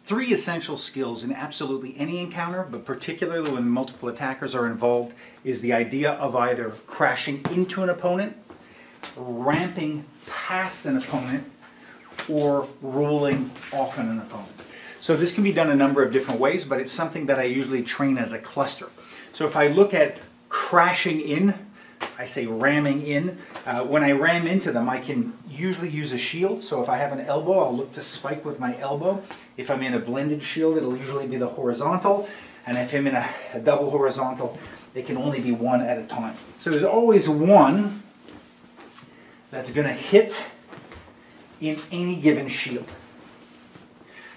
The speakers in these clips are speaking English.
Three essential skills in absolutely any encounter, but particularly when multiple attackers are involved, is the idea of either crashing into an opponent, ramping past an opponent, or rolling off on an opponent. So this can be done a number of different ways, but it's something that I usually train as a cluster. So if I look at crashing in, I say ramming in. When I ram into them, I can usually use a shield. So if I have an elbow, I'll look to spike with my elbow. If I'm in a blended shield, it'll usually be the horizontal. And if I'm in a double horizontal, it can only be one at a time. So there's always one that's going to hit in any given shield.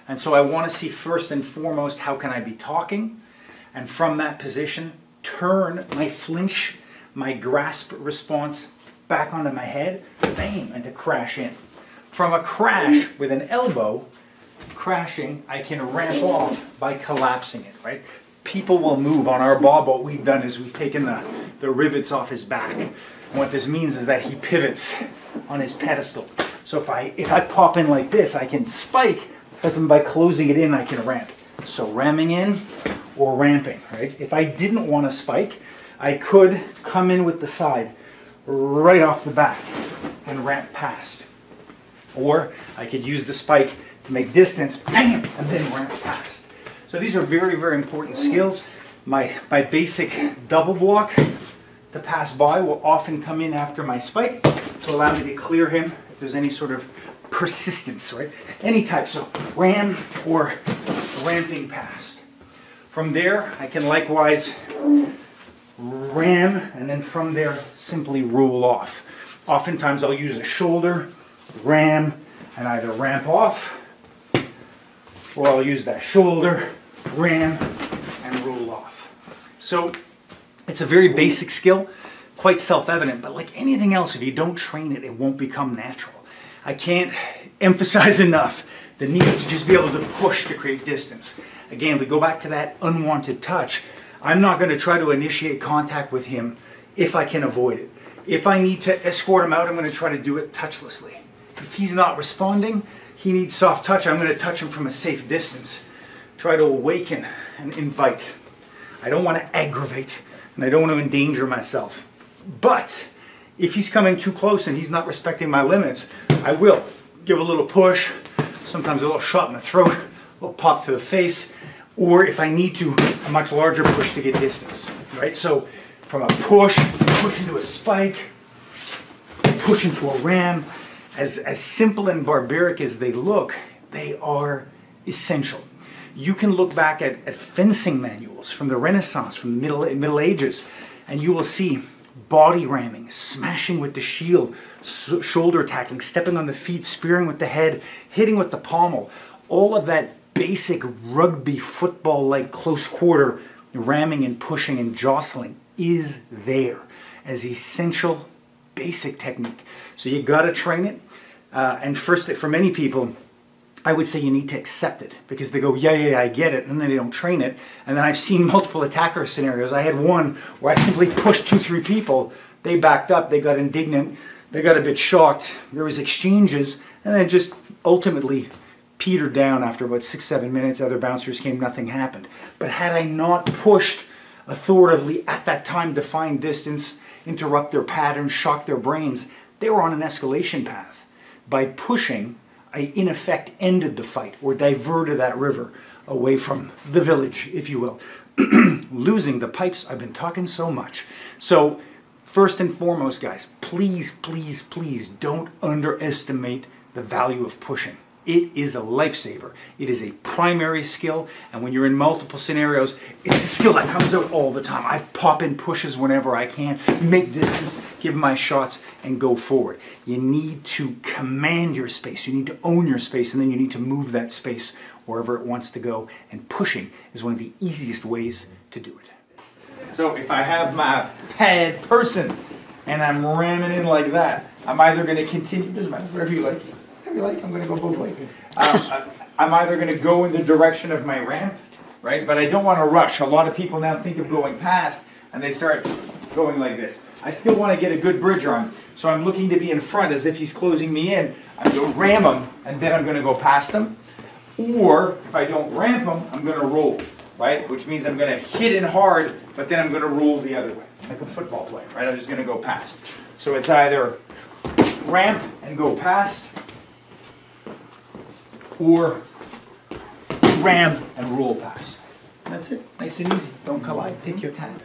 And so I want to see first and foremost, how can I be talking? And from that position, turn my flinch, my grasp response back onto my head, bam, and to crash in. From a crash with an elbow, crashing, I can ramp off by collapsing it, right? People will move. On our Bob, what we've done is we've taken the rivets off his back. And what this means is that he pivots on his pedestal. So if I pop in like this, I can spike, but then by closing it in, I can ramp. So ramming in or ramping, right? If I didn't want to spike, I could come in with the side right off the back and ramp past. Or I could use the spike to make distance, bam, and then ramp past. So these are very, very important skills. My basic double block to pass by will often come in after my spike to allow me to clear him if there's any sort of persistence, right? Any type, so ram or ramping past. From there, I can likewise ram, and then from there, simply roll off. Oftentimes, I'll use a shoulder, ram, and either ramp off, or I'll use that shoulder, ram, and roll off. So, it's a very basic skill, quite self-evident, but like anything else, if you don't train it, it won't become natural. I can't emphasize enough the need to just be able to push to create distance. Again, we go back to that unwanted touch. I'm not going to try to initiate contact with him if I can avoid it. If I need to escort him out, I'm going to try to do it touchlessly. If he's not responding, he needs soft touch, I'm going to touch him from a safe distance. Try to awaken and invite. I don't want to aggravate, and I don't want to endanger myself. But if he's coming too close and he's not respecting my limits, I will give a little push, sometimes a little shot in the throat, a little pop to the face, or if I need to, a much larger push to get distance, right? So from a push into a spike, push into a ram, as simple and barbaric as they look, they are essential. You can look back at fencing manuals from the Renaissance, from the Middle Ages, and you will see body ramming, smashing with the shield, shoulder tackling, stepping on the feet, spearing with the head, hitting with the pommel. All of that basic rugby football-like close quarter ramming and pushing and jostling is there as essential basic technique. So you got to train it. And first, for many people, I would say you need to accept it because they go, yeah, I get it, and then they don't train it. And then I've seen multiple attacker scenarios. I had one where I simply pushed 2-3 people. They backed up, they got indignant, they got a bit shocked. There was exchanges, and then it just ultimately petered down after about 6-7 minutes. Other bouncers came, nothing happened. But had I not pushed authoritatively at that time to find distance, interrupt their patterns, shock their brains, they were on an escalation path. By pushing, I in effect ended the fight or diverted that river away from the village, if you will. Losing the pipes, I've been talking so much. So first and foremost, guys, please, please, please don't underestimate the value of pushing. It is a lifesaver. It is a primary skill, and when you're in multiple scenarios, it's the skill that comes out all the time. I pop in pushes whenever I can, make distance, give my shots, and go forward. You need to command your space. You need to own your space, and then you need to move that space wherever it wants to go, and pushing is one of the easiest ways to do it. So if I have my pad person, and I'm ramming in like that, I'm either going to continue, doesn't matter, whatever you like. I'm going to go both ways. I'm either going to go in the direction of my ramp, right? But I don't want to rush. A lot of people now think of going past, and they start going like this. I still want to get a good bridge on, so I'm looking to be in front as if he's closing me in. I'm going to ram him, and then I'm going to go past him. Or if I don't ramp them, I'm going to roll, right? Which means I'm going to hit in hard, but then I'm going to roll the other way, like a football player, right? I'm just going to go past. So it's either ramp and go past, or ram and roll past. That's it. Nice and easy. Don't collide. Take your time.